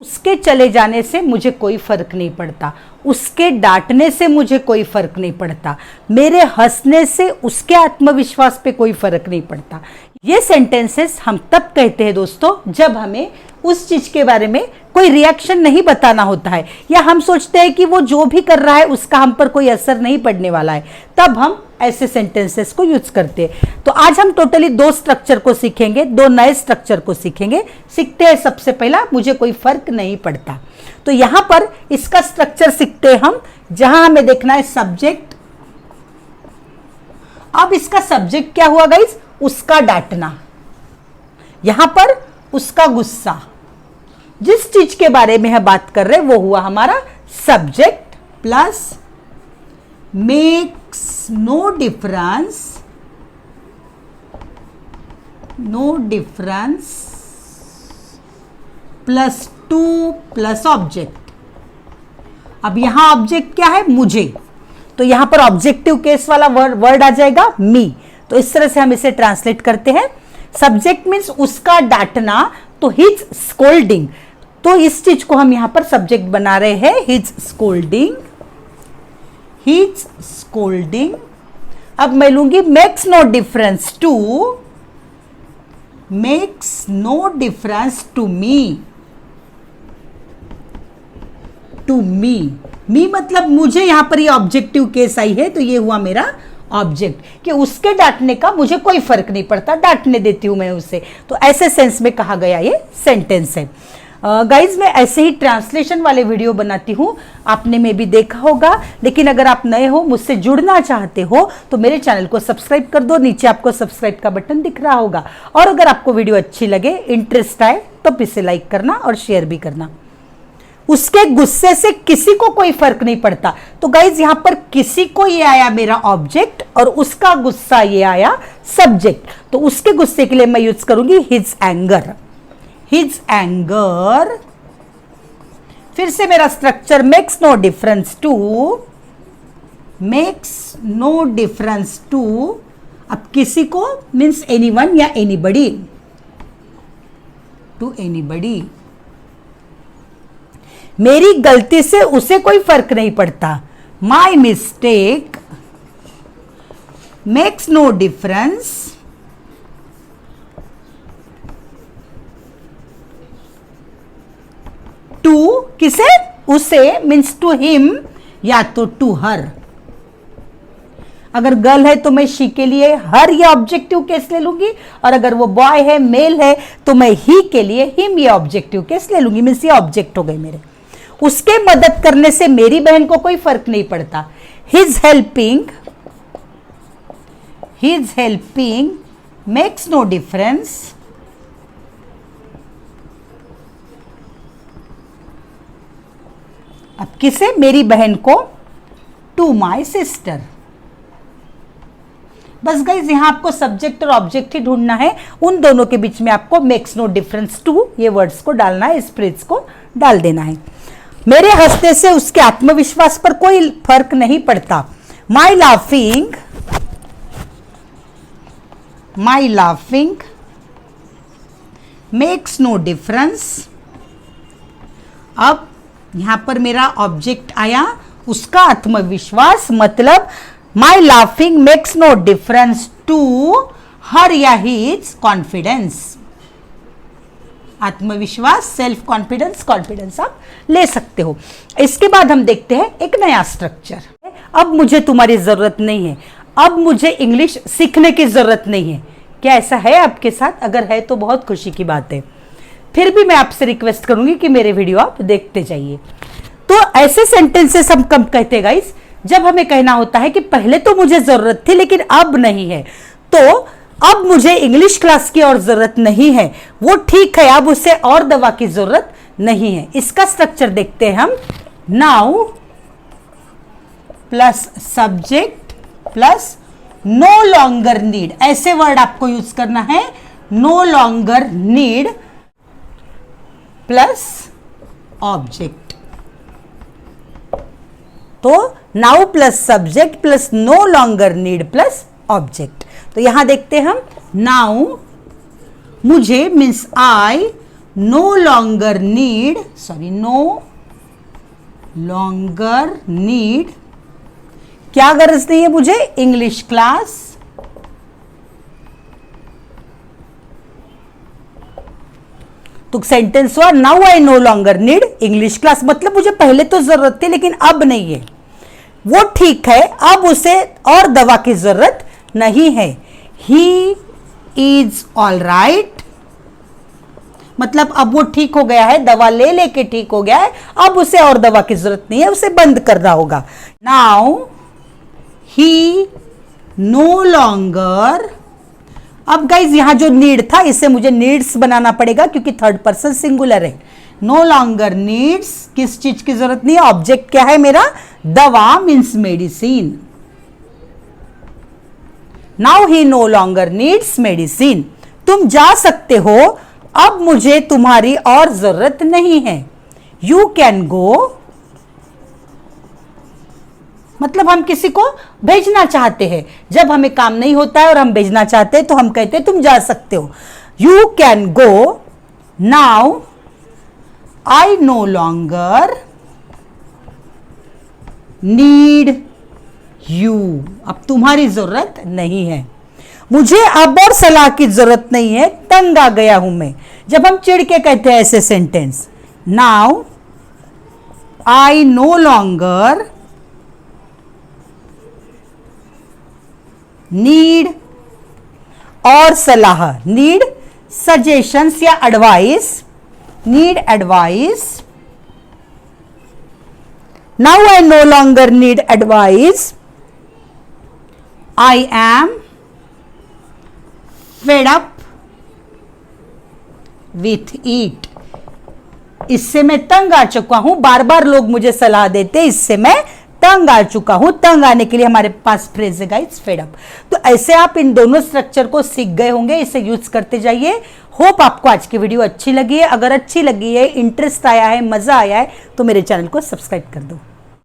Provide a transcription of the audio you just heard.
उसके चले जाने से मुझे कोई फर्क नहीं पड़ता, उसके डांटने से मुझे कोई फर्क नहीं पड़ता, मेरे हंसने से उसके आत्मविश्वास पे कोई फर्क नहीं पड़ता। ये सेंटेंसेस हम तब कहते हैं दोस्तों जब हमें उस चीज के बारे में कोई रिएक्शन नहीं बताना होता है, या हम सोचते हैं कि वो जो भी कर रहा है उसका हम पर कोई असर नहीं पड़ने वाला है, तब हम ऐसे सेंटेंसेस को यूज करते हैं। तो आज हम टोटली 2 स्ट्रक्चर को सीखेंगे, 2 नए स्ट्रक्चर को सीखेंगे। सीखते हैं सबसे पहला, मुझे कोई फर्क नहीं पड़ता। तो यहां पर इसका स्ट्रक्चर सीखते हैं हम, जहां हमें देखना है सब्जेक्ट। अब इसका सब्जेक्ट क्या हुआ गाइस? उसका डांटना, यहां पर उसका गुस्सा। जिस चीज के बारे में हम बात कर रहे हैं वो हुआ हमारा subject plus makes no difference plus 2 plus object. अब यहां ऑब्जेक्ट क्या है? मुझे, तो यहां पर ऑब्जेक्टिव केस वाला वर्ड आ जाएगा मी। तो इस तरह से हम इसे ट्रांसलेट करते हैं। सब्जेक्ट मीन्स उसका डांटना, तो हिज स्कोल्डिंग, तो इस चीज को हम यहां पर सब्जेक्ट बना रहे हैं, हिज स्कोल्डिंग। He's scolding। अब मैं लूंगी makes no difference to me। मी मतलब मुझे, यहां पर ये ऑब्जेक्टिव केस आई है, तो ये हुआ मेरा ऑब्जेक्ट कि उसके डांटने का मुझे कोई फर्क नहीं पड़ता, डांटने देती हूं मैं उसे। तो ऐसे सेंस में कहा गया ये सेंटेंस है। गाइज मैं ऐसे ही ट्रांसलेशन वाले वीडियो बनाती हूँ, आपने में भी देखा होगा। लेकिन अगर आप नए हो, मुझसे जुड़ना चाहते हो, तो मेरे चैनल को सब्सक्राइब कर दो। नीचे आपको सब्सक्राइब का बटन दिख रहा होगा। और अगर आपको वीडियो अच्छी लगे, इंटरेस्ट आए, तो इसे लाइक करना और शेयर भी करना। उसके गुस्से से किसी को कोई फर्क नहीं पड़ता। तो गाइज यहां पर किसी को ये आया मेरा ऑब्जेक्ट, और उसका गुस्सा ये आया सब्जेक्ट। तो उसके गुस्से के लिए मैं यूज करूंगी हिज एंगर। His anger. फिर से मेरा structure makes no difference to. अब किसी को मीन्स एनीवन या एनीबडी, टू एनीबडी। मेरी गलती से उसे कोई फर्क नहीं पड़ता, my mistake makes no difference to, किसे? उसे, मीन्स टू हिम या तो टू हर। अगर गर्ल है तो मैं शी के लिए हर या ऑब्जेक्टिव केस ले लूंगी, और अगर वो बॉय है, मेल है, तो मैं ही के लिए हिम या ऑब्जेक्टिव केस ले लूंगी। मीन्स ये ऑब्जेक्ट हो गए मेरे। उसके मदद करने से मेरी बहन को कोई फर्क नहीं पड़ता। His helping makes no difference अब किसे? मेरी बहन को, टू माई सिस्टर। बस गाइज यहां आपको सब्जेक्ट और ऑब्जेक्ट ही ढूंढना है। उन दोनों के बीच में आपको मेक्स नो डिफरेंस टू ये वर्ड्स को डालना है, इस फ्रेज को डाल देना है। मेरे हंसने से उसके आत्मविश्वास पर कोई फर्क नहीं पड़ता। My laughing makes no difference. अब यहां पर मेरा ऑब्जेक्ट आया, उसका आत्मविश्वास, मतलब my laughing makes no difference to her या हिज कॉन्फिडेंस। आत्मविश्वास, सेल्फ कॉन्फिडेंस आप ले सकते हो। इसके बाद हम देखते हैं एक नया स्ट्रक्चर। अब मुझे तुम्हारी जरूरत नहीं है, अब मुझे इंग्लिश सीखने की जरूरत नहीं है। क्या ऐसा है आपके साथ? अगर है तो बहुत खुशी की बात है। फिर भी मैं आपसे रिक्वेस्ट करूंगी कि मेरे वीडियो आप देखते जाइए। तो ऐसे सेंटेंसेस हम कब कहते हैं गाइस? जब हमें कहना होता है कि पहले तो मुझे जरूरत थी लेकिन अब नहीं है, तो अब मुझे इंग्लिश क्लास की और जरूरत नहीं है, वो ठीक है, अब उसे और दवा की जरूरत नहीं है। इसका स्ट्रक्चर देखते हैं हम। Now plus subject plus no longer need, ऐसे वर्ड आपको यूज करना है। No longer need plus object. तो now plus subject plus no longer need plus object. तो यहां देखते हैं हम। नाउ मुझे means I no longer need, क्या गरज नहीं है मुझे, इंग्लिश क्लास। तो सेंटेंस हुआ now I no longer need English class, मतलब मुझे पहले तो जरूरत थी लेकिन अब नहीं है। वो ठीक है, अब उसे और दवा की जरूरत नहीं है। ही इज ऑल राइट, मतलब अब वो ठीक हो गया है, दवा ले लेके ठीक हो गया है, अब उसे और दवा की जरूरत नहीं है, उसे बंद करना होगा। नाउ ही नो लॉन्गर, अब गाइज यहां जो नीड था इसे मुझे नीड्स बनाना पड़ेगा क्योंकि थर्ड पर्सन सिंगुलर है। नो लॉन्गर नीड्स, किस चीज की जरूरत नहीं है, ऑब्जेक्ट क्या है मेरा, दवा means medicine. Now he no longer needs medicine, तुम जा सकते हो, अब मुझे तुम्हारी और जरूरत नहीं है। यू कैन गो, मतलब हम किसी को भेजना चाहते हैं, जब हमें काम नहीं होता है और हम भेजना चाहते हैं तो हम कहते हैं तुम जा सकते हो। You can go, now I no longer need you, अब तुम्हारी जरूरत नहीं है। मुझे अब और सलाह की जरूरत नहीं है, तंग आ गया हूं मैं, जब हम चिढ़ के कहते हैं ऐसे sentence. Now I no longer need और सलाह, नीड सजेशंस या advice, need advice. Now I no longer need advice, I am fed up with it, इससे मैं तंग आ चुका हूं, बार बार लोग मुझे सलाह देते, इससे मैं तंग आ चुका हूं। तंग आने के लिए हमारे पास फ्रेज है गाइस फेड अप। तो ऐसे आप इन दोनों स्ट्रक्चर को सीख गए होंगे, इसे यूज करते जाइए। होप आपको आज की वीडियो अच्छी लगी है, अगर अच्छी लगी है, इंटरेस्ट आया है, मजा आया है तो मेरे चैनल को सब्सक्राइब कर दो।